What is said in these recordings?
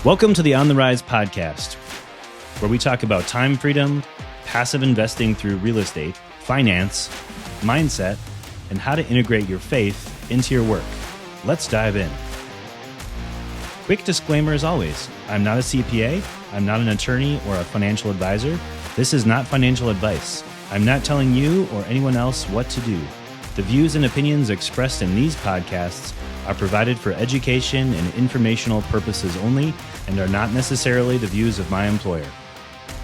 Welcome to the On the Rise podcast, where we talk about time freedom, passive investing through real estate, finance, mindset, and how to integrate your faith into your work. Let's dive in. Quick disclaimer as always, I'm not a CPA, I'm not an attorney or a financial advisor. This is not financial advice. I'm not telling you or anyone else what to do. The views and opinions expressed in these podcasts are provided for education and informational purposes only and are not necessarily the views of my employer.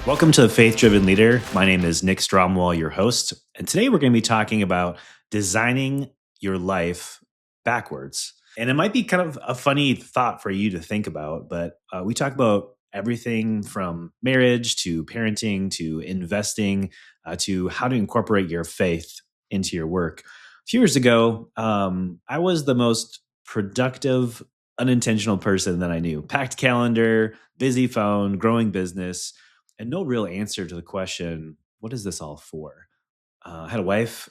Welcome to The Faith Driven Leader. My name is Nick Stromwall, your host, and today we're going to be talking about designing your life backwards. And it might be kind of a funny thought for you to think about, but we talk about everything from marriage to parenting to investing to how to incorporate your faith into your work. A few years ago, I was the most productive, unintentional person that I knew. Packed calendar, busy phone, growing business, and no real answer to the question, what is this all for? I had a wife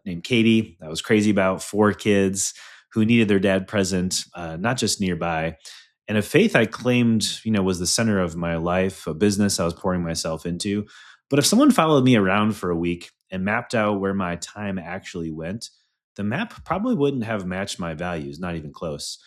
named Katie that I was crazy about, 4 kids who needed their dad present, not just nearby. And a faith I claimed, was the center of my life, a business I was pouring myself into. But if someone followed me around for a week and mapped out where my time actually went, the map probably wouldn't have matched my values, not even close.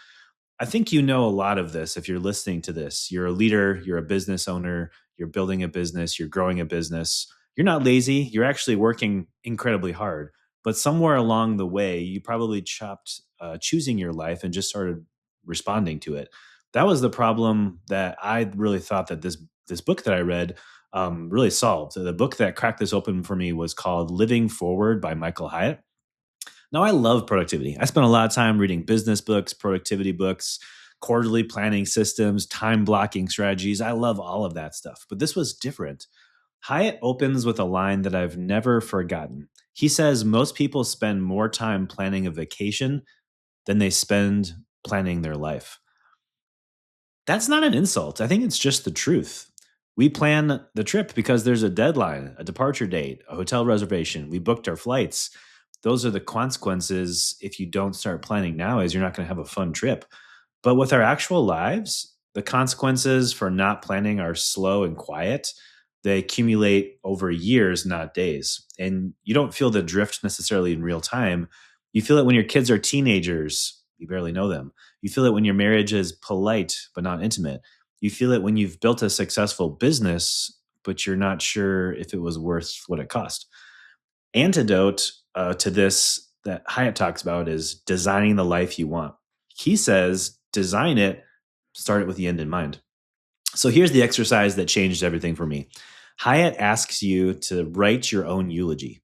I think you know a lot of this if you're listening to this. You're a leader, you're a business owner, you're building a business, you're growing a business. You're not lazy, you're actually working incredibly hard. But somewhere along the way, you probably chopped choosing your life and just started responding to it. That was the problem that I really thought that this book that I read really solved. The book that cracked this open for me was called Living Forward by Michael Hyatt. Now, I love productivity. I spent a lot of time reading business books, productivity books, quarterly planning systems, time blocking strategies. I love all of that stuff. But this was different. Hyatt opens with a line that I've never forgotten. He says most people spend more time planning a vacation than they spend planning their life. That's not an insult. I think it's just the truth. We plan the trip because there's a deadline, a departure date, a hotel reservation. We booked our flights. Those are the consequences if you don't start planning now, is you're not going to have a fun trip. But with our actual lives, the consequences for not planning are slow and quiet. They accumulate over years, not days. And you don't feel the drift necessarily in real time. You feel it when your kids are teenagers. You barely know them. You feel it when your marriage is polite but not intimate. You feel it when you've built a successful business, but you're not sure if it was worth what it cost. Antidote to this that Hyatt talks about is designing the life you want. He says, design it, start it with the end in mind. So here's the exercise that changed everything for me. Hyatt asks you to write your own eulogy.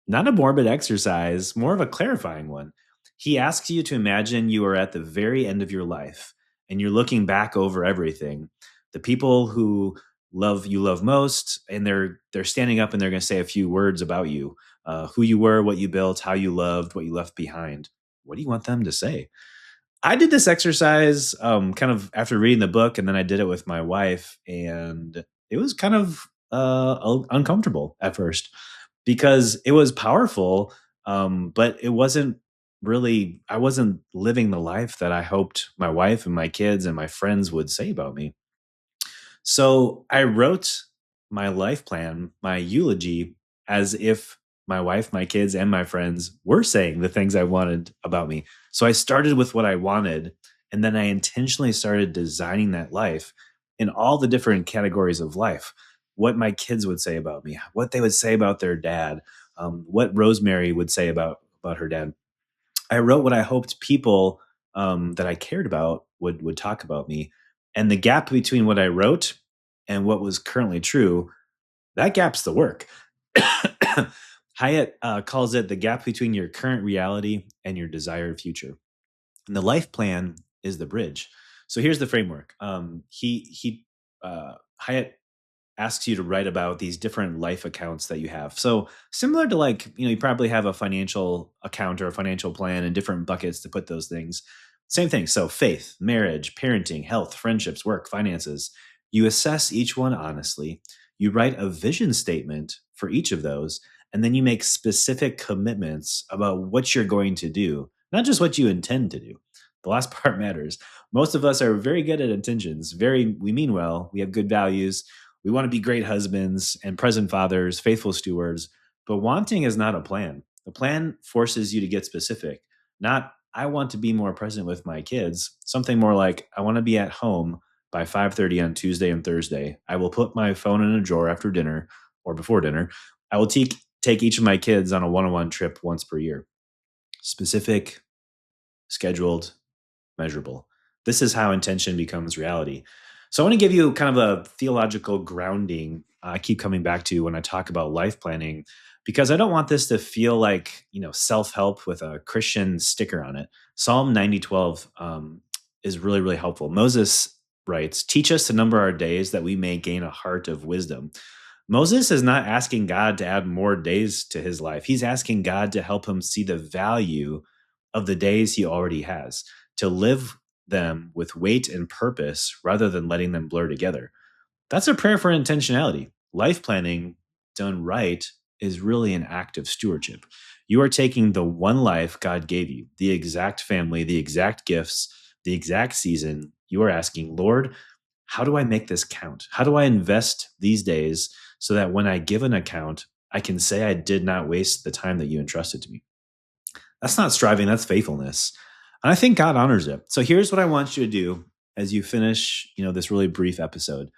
Not a morbid exercise, more of a clarifying one. He asks you to imagine you are at the very end of your life and you're looking back over everything. The people who you love most, and they're standing up and they're going to say a few words about you, who you were, what you built, how you loved, what you left behind. What do you want them to say? I did this exercise kind of after reading the book, and then I did it with my wife, and it was kind of uncomfortable at first because it was powerful, but it wasn't really, I wasn't living the life that I hoped my wife and my kids and my friends would say about me. So I wrote my life plan, my eulogy, as if my wife, my kids, and my friends were saying the things I wanted about me. So I started with what I wanted, and then I intentionally started designing that life in all the different categories of life. What my kids would say about me, what they would say about their dad, what Rosemary would say about her dad. I wrote what I hoped people that I cared about would talk about me. And the gap between what I wrote and what was currently true, that gap's the work. Hyatt calls it the gap between your current reality and your desired future. And the life plan is the bridge. So here's the framework. Hyatt asks you to write about these different life accounts that you have. So similar to you probably have a financial account or a financial plan and different buckets to put those things. Same thing. So faith, marriage, parenting, health, friendships, work, finances. You assess each one honestly. You write a vision statement for each of those, and then you make specific commitments about what you're going to do, not just what you intend to do. The last part matters. Most of us are very good at intentions. We mean well. We have good values. We want to be great husbands and present fathers, faithful stewards. But wanting is not a plan. The plan forces you to get specific. Not, I want to be more present with my kids. Something more like, I want to be at home by 5:30 on Tuesday and Thursday. I will put my phone in a drawer after dinner or before dinner. I will take each of my kids on a one-on-one trip once per year. Specific, scheduled, measurable. This is how intention becomes reality. So I want to give you kind of a theological grounding I keep coming back to when I talk about life planning, because I don't want this to feel like, self-help with a Christian sticker on it. Psalm 90:12 is really, really helpful. Moses writes, "Teach us to number our days that we may gain a heart of wisdom." Moses is not asking God to add more days to his life. He's asking God to help him see the value of the days he already has, to live them with weight and purpose rather than letting them blur together. That's a prayer for intentionality. Life planning done right is really an act of stewardship. You are taking the one life God gave you, the exact family, the exact gifts, the exact season. You are asking, Lord, how do I make this count? How do I invest these days so that when I give an account, I can say I did not waste the time that you entrusted to me? That's not striving, that's faithfulness. And I think God honors it. So here's what I want you to do as you finish, this really brief episode.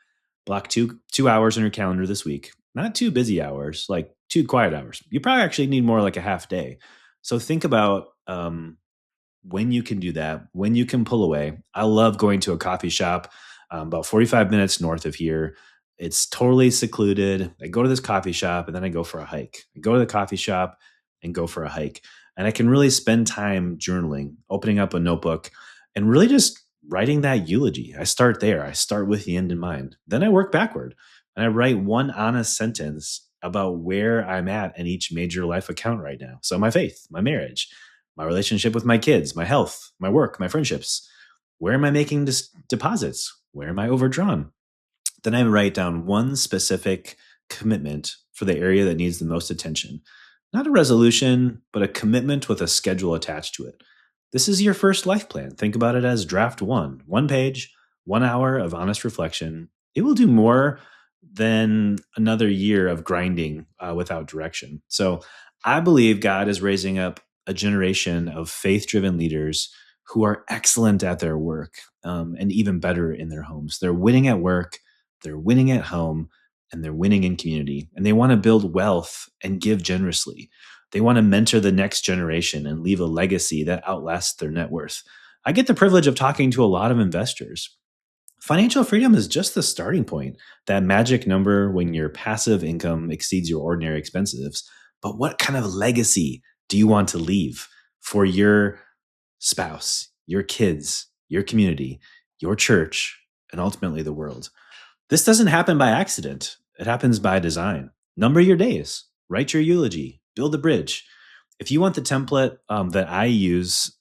Block two hours on your calendar this week. Not 2 busy hours, like 2 quiet hours. You probably actually need more like a half day. So think about when you can do that, when you can pull away. I love going to a coffee shop about 45 minutes north of here. It's totally secluded. I go to this coffee shop and then I go for a hike. I go to the coffee shop and go for a hike. And I can really spend time journaling, opening up a notebook, and really just writing that eulogy. I start there. I start with the end in mind. Then I work backward and I write one honest sentence about where I'm at in each major life account right now. So my faith, my marriage, my relationship with my kids, my health, my work, my friendships. Where am I making deposits? Where am I overdrawn? Then I write down one specific commitment for the area that needs the most attention. Not a resolution, but a commitment with a schedule attached to it. This is your first life plan. Think about it as draft 1 page, 1 hour of honest reflection. It will do more than another year of grinding without direction. So I believe God is raising up a generation of faith-driven leaders who are excellent at their work and even better in their homes. They're winning at work, they're winning at home, and they're winning in community. And they want to build wealth and give generously. They want to mentor the next generation and leave a legacy that outlasts their net worth. I get the privilege of talking to a lot of investors. Financial freedom is just the starting point, that magic number when your passive income exceeds your ordinary expenses. But what kind of legacy do you want to leave for your spouse, your kids, your community, your church, and ultimately the world? This doesn't happen by accident. It happens by design. Number your days, write your eulogy, build a bridge. If you want the template that I use,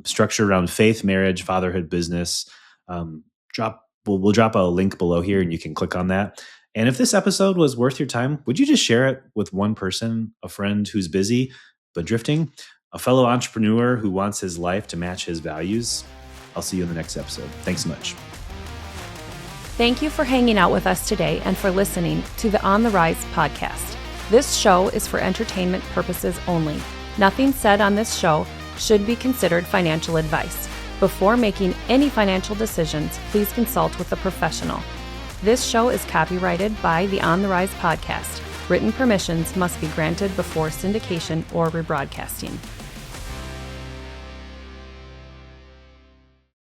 structured around faith, marriage, fatherhood, business, we'll drop a link below here and you can click on that. And if this episode was worth your time, would you just share it with one person, a friend who's busy but drifting, a fellow entrepreneur who wants his life to match his values? I'll see you in the next episode. Thanks so much. Thank you for hanging out with us today and for listening to the On the Rise podcast. This show is for entertainment purposes only. Nothing said on this show should be considered financial advice. Before making any financial decisions, please consult with a professional. This show is copyrighted by the On the Rise podcast. Written permissions must be granted before syndication or rebroadcasting.